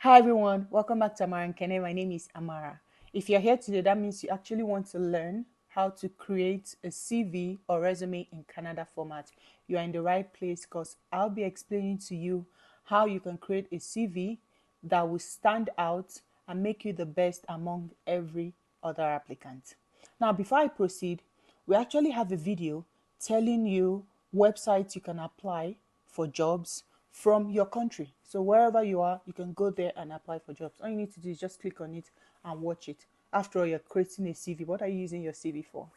Hi everyone, welcome back to Amara and Kene. My name is Amara. If you're here today, that means you actually want to learn how to create a CV or resume in Canada format. You are in the right place because I'll be explaining to you how you can create a CV that will stand out and make you the best among every other applicant. Now, before I proceed, we actually have a video telling you websites you can apply for jobs from your country. So wherever you are, you can go there and apply for jobs. All you need to do is just click on it and watch it. After all, you're creating a CV. What are you using your CV for?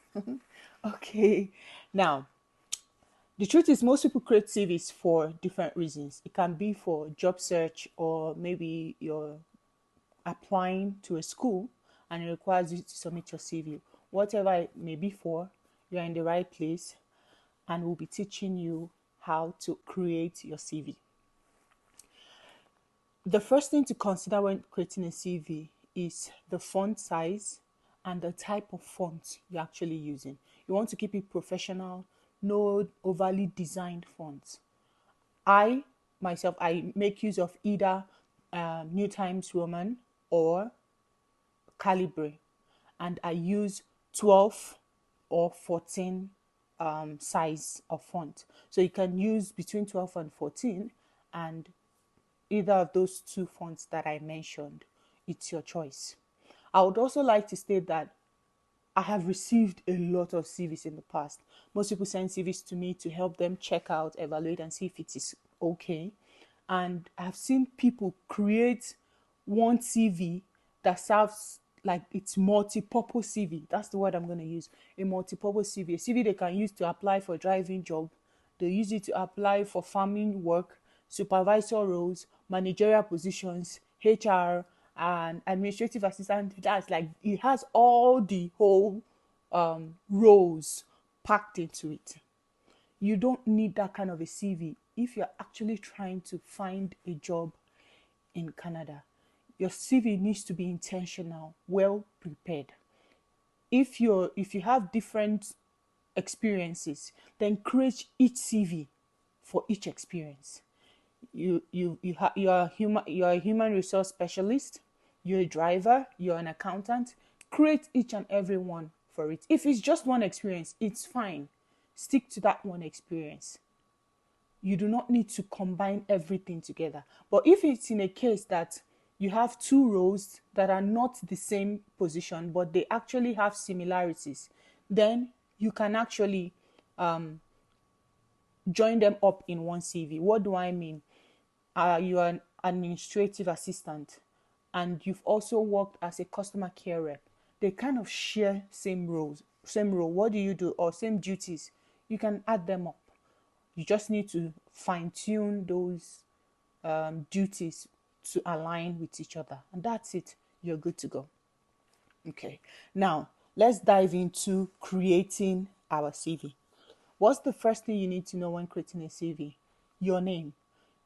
Okay. Now, the truth is most people create CVs for different reasons. It can be for job search, or maybe you're applying to a school and it requires you to submit your CV. Whatever it may be for, you're in the right place, and we'll be teaching you how to create your CV. The first thing to consider when creating a CV is the font size and the type of font you're actually using. You want to keep it professional, no overly designed fonts. I myself, I make use of either New Times Roman or Calibri, and I use 12 or 14 size of font. So you can use between 12 and 14, and either of those two fonts that I mentioned, it's your choice. I would also like to state that I have received a lot of CVs in the past. Most people send CVs to me to help them check out, evaluate, and see if it is okay. And I've seen people create one CV that serves, like, it's multi-purpose CV. That's the word I'm going to use. A multi-purpose CV. A CV they can use to apply for driving job. They use it to apply for farming work, supervisor roles, managerial positions, HR, and administrative assistant. That's like, it has all the whole roles packed into it. You don't need that kind of a CV if you're actually trying to find a job in Canada. Your CV needs to be intentional, well prepared. If you have different experiences, then create each CV for each experience. You're a human resource specialist, you're a driver, you're an accountant. Create each and every one for it. If it's just one experience, it's fine. Stick to that one experience. You do not need to combine everything together. But if it's in a case that you have two roles that are not the same position but they actually have similarities, then you can actually join them up in one CV. What do I mean? You are an administrative assistant and you've also worked as a customer care rep. They kind of share same roles, same role. What do you do? Or same duties. You can add them up. You just need to fine tune those duties to align with each other. And that's it. You're good to go. Okay. Now, let's dive into creating our CV. What's the first thing you need to know when creating a CV? Your name.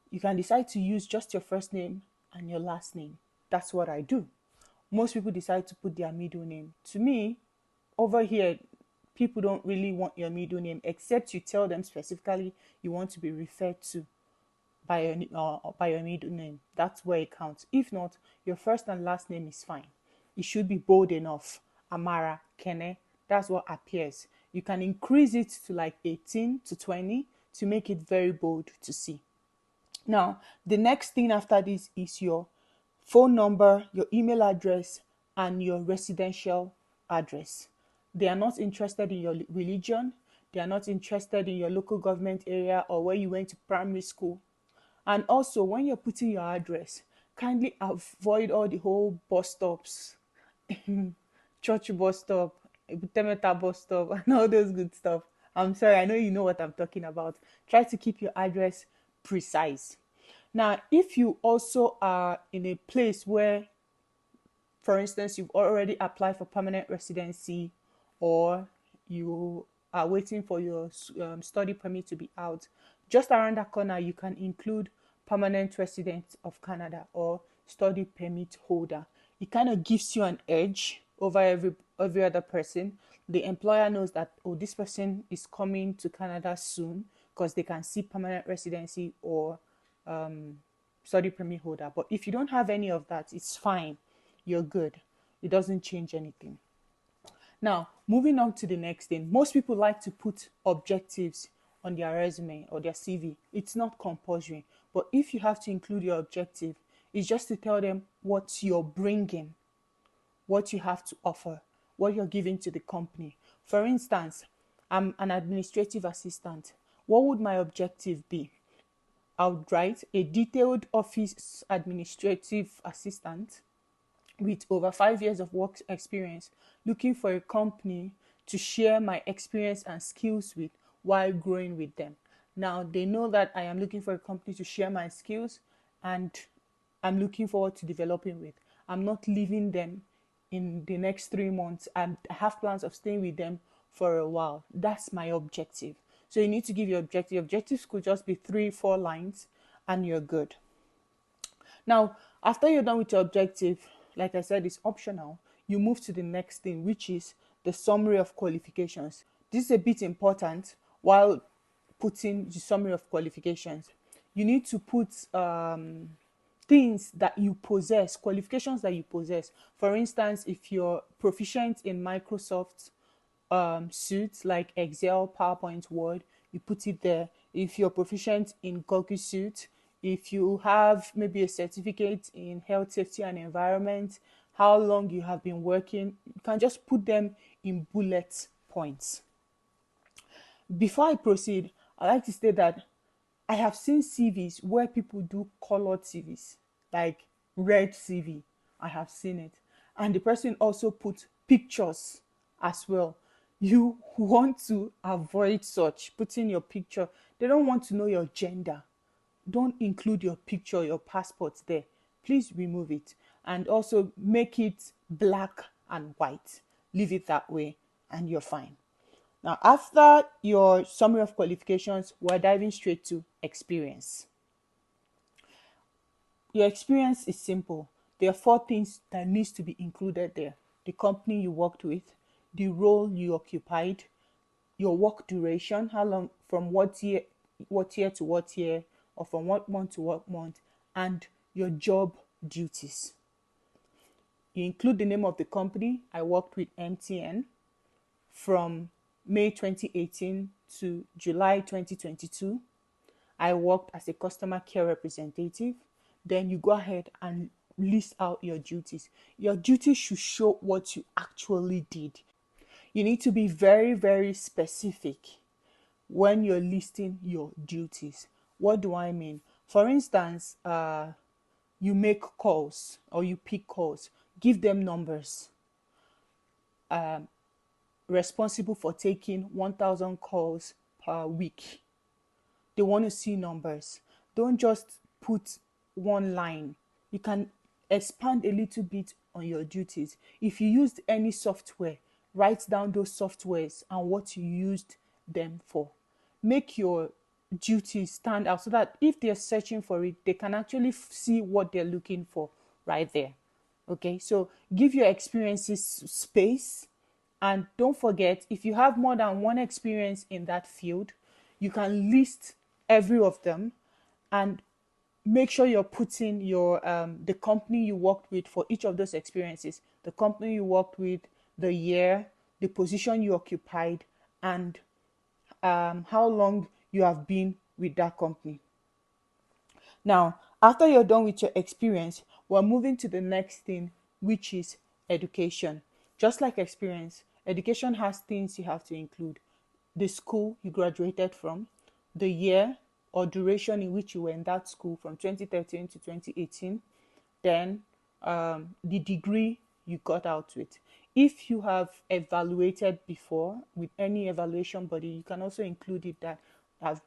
You can decide to use just your first name and your last name. That's what I do. Most people decide to put their middle name. To me, over here, people don't really want your middle name except you tell them specifically you want to be referred to by your middle name. That's where it counts. If not, your first and last name is fine. It should be bold enough. Amara, Kene, that's what appears. You can increase it to like 18 to 20 to make it very bold to see. Now, the next thing after this is your phone number, your email address, and your residential address. They are not interested in your religion. They are not interested in your local government area or where you went to primary school. And also, when you're putting your address, kindly avoid all the whole bus stops, church bus stop, Temeta bus stop, and all those good stuff. I'm sorry, I know you know what I'm talking about. Try to keep your address precise. Now, if you also are in a place where, for instance, you've already applied for permanent residency, or you are waiting for your study permit to be out, just around that corner, you can include permanent resident of Canada or study permit holder. It kind of gives you an edge over every other person. The employer knows that, oh, this person is coming to Canada soon because they can see permanent residency or study permit holder. But if you don't have any of that, it's fine. You're good. It doesn't change anything. Now, moving on to the next thing. Most people like to put objectives on their resume or their CV. It's not compulsory. But if you have to include your objective, it's just to tell them what you're bringing, what you have to offer, what you're giving to the company. For instance, I'm an administrative assistant. What would my objective be? I would write a detailed office administrative assistant with over 5 years of work experience, looking for a company to share my experience and skills with while growing with them. Now, they know that I am looking for a company to share my skills and I'm looking forward to developing with. I'm not leaving them in the next 3 months. I have plans of staying with them for a while. That's my objective. So you need to give your objective. Objectives could just be 3-4 lines and you're good. Now, after you're done with your objective, like I said, it's optional. You move to the next thing, which is the summary of qualifications. This is a bit important while putting the summary of qualifications. You need to put things that you possess, qualifications that you possess. For instance, if you're proficient in Microsoft suits like Excel, PowerPoint, Word, you put it there. If you're proficient in Google Suite, if you have maybe a certificate in health, safety, and environment, how long you have been working, you can just put them in bullet points. Before I proceed, I like to state that I have seen CVs where people do colored CVs, like red CV. I have seen it. And the person also put pictures as well. You want to avoid such, putting your picture. They don't want to know your gender. Don't include your picture, your passport there. Please remove it. And also make it black and white. Leave it that way and you're fine. Now, after your summary of qualifications, we're diving straight to experience. Your experience is simple. There are 4 things that needs to be included there. The company you worked with, the role you occupied, your work duration, how long, from what year to what year, or from what month to what month, and your job duties. You include the name of the company. I worked with MTN from May 2018 to July 2022. I worked as a customer care representative. Then you go ahead and list out your duties. Your duties should show what you actually did. You need to be very, very specific when you're listing your duties. What do I mean? For instance, you make calls or you pick calls. Give them numbers. Responsible for taking 1,000 calls per week. They want to see numbers. Don't just put one line. You can expand a little bit on your duties. If you used any software, write down those softwares and what you used them for. Make your duties stand out so that if they're searching for it, they can actually see what they're looking for right there. Okay, so give your experiences space. And don't forget, if you have more than one experience in that field, you can list every of them and make sure you're putting your the company you worked with for each of those experiences, the company you worked with, the year, the position you occupied, and how long you have been with that company. Now, after you're done with your experience, we're moving to the next thing, which is education. Just like experience, education has things you have to include. The school you graduated from, the year or duration in which you were in that school from 2013 to 2018, then the degree you got out with. If you have evaluated before with any evaluation body, you can also include it that have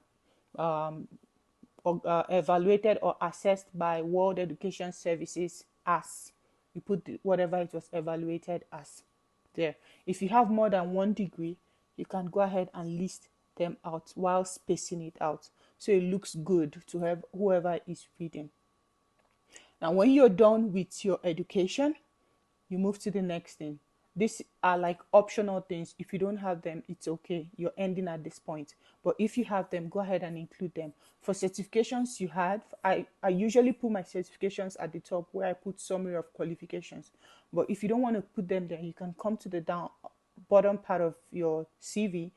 evaluated or assessed by World Education Services as. You put whatever it was evaluated as there. If you have more than one degree, you can go ahead and list them out while spacing it out so it looks good to have whoever is reading. Now, when you're done with your education, you move to the next thing, These are like optional things. If you don't have them, it's okay. You're ending at this point. But if you have them, go ahead and include them. For certifications you had, I usually put my certifications at the top where I put summary of qualifications. But if you don't want to put them there, you can come to the bottom part of your CV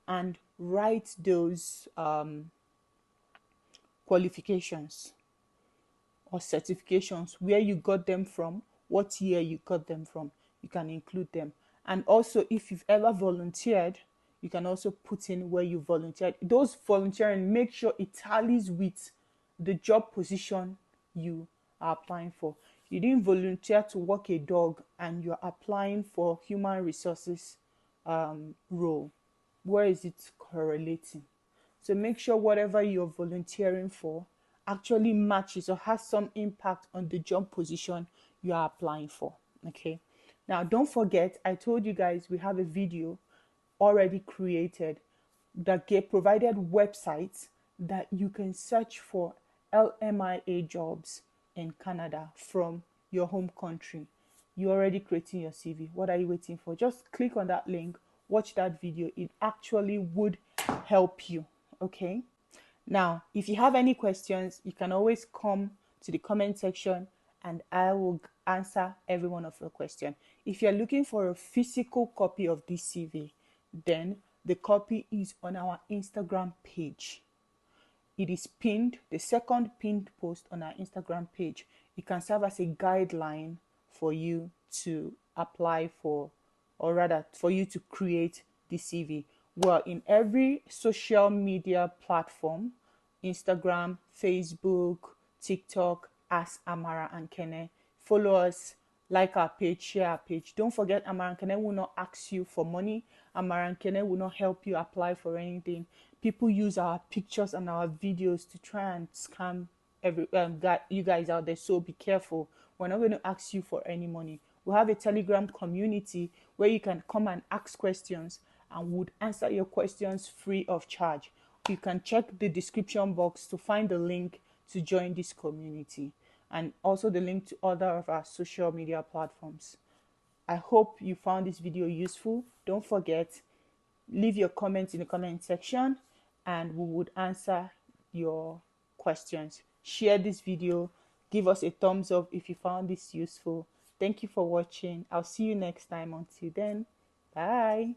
and write those qualifications or certifications, where you got them from, what year you got them from. You can include them. And also, if you've ever volunteered, you can also put in where you volunteered. Those volunteering, make sure it tallies with the job position you are applying for. You didn't volunteer to walk a dog and you're applying for human resources role. Where is it correlating? So make sure whatever you're volunteering for actually matches or has some impact on the job position you are applying for. Okay. Now, don't forget, I told you guys we have a video already created that provided websites that you can search for LMIA jobs in Canada from your home country. You're already creating your CV. What are you waiting for? Just click on that link, watch that video. It actually would help you. Okay. Now, if you have any questions, you can always come to the comment section and I will answer every one of your questions. If you're looking for a physical copy of this CV, then the copy is on our Instagram page. It is pinned, the second pinned post on our Instagram page. It can serve as a guideline for you to apply for, or rather for you to create the CV. Well, in every social media platform, Instagram, Facebook, TikTok, as Amara and Kene. Follow us, like our page, share our page. Don't forget, Amara and Kene will not ask you for money. Amara and Kene will not help you apply for anything. People use our pictures and our videos to try and scam you guys out there. So be careful. We're not going to ask you for any money. We have a Telegram community where you can come and ask questions and would answer your questions free of charge. You can check the description box to find the link to join this community and also the link to other of our social media platforms. I hope you found this video useful. Don't forget, leave your comments in the comment section and we would answer your questions. Share this video. Give us a thumbs up if you found this useful. Thank you for watching. I'll see you next time. Until then, bye.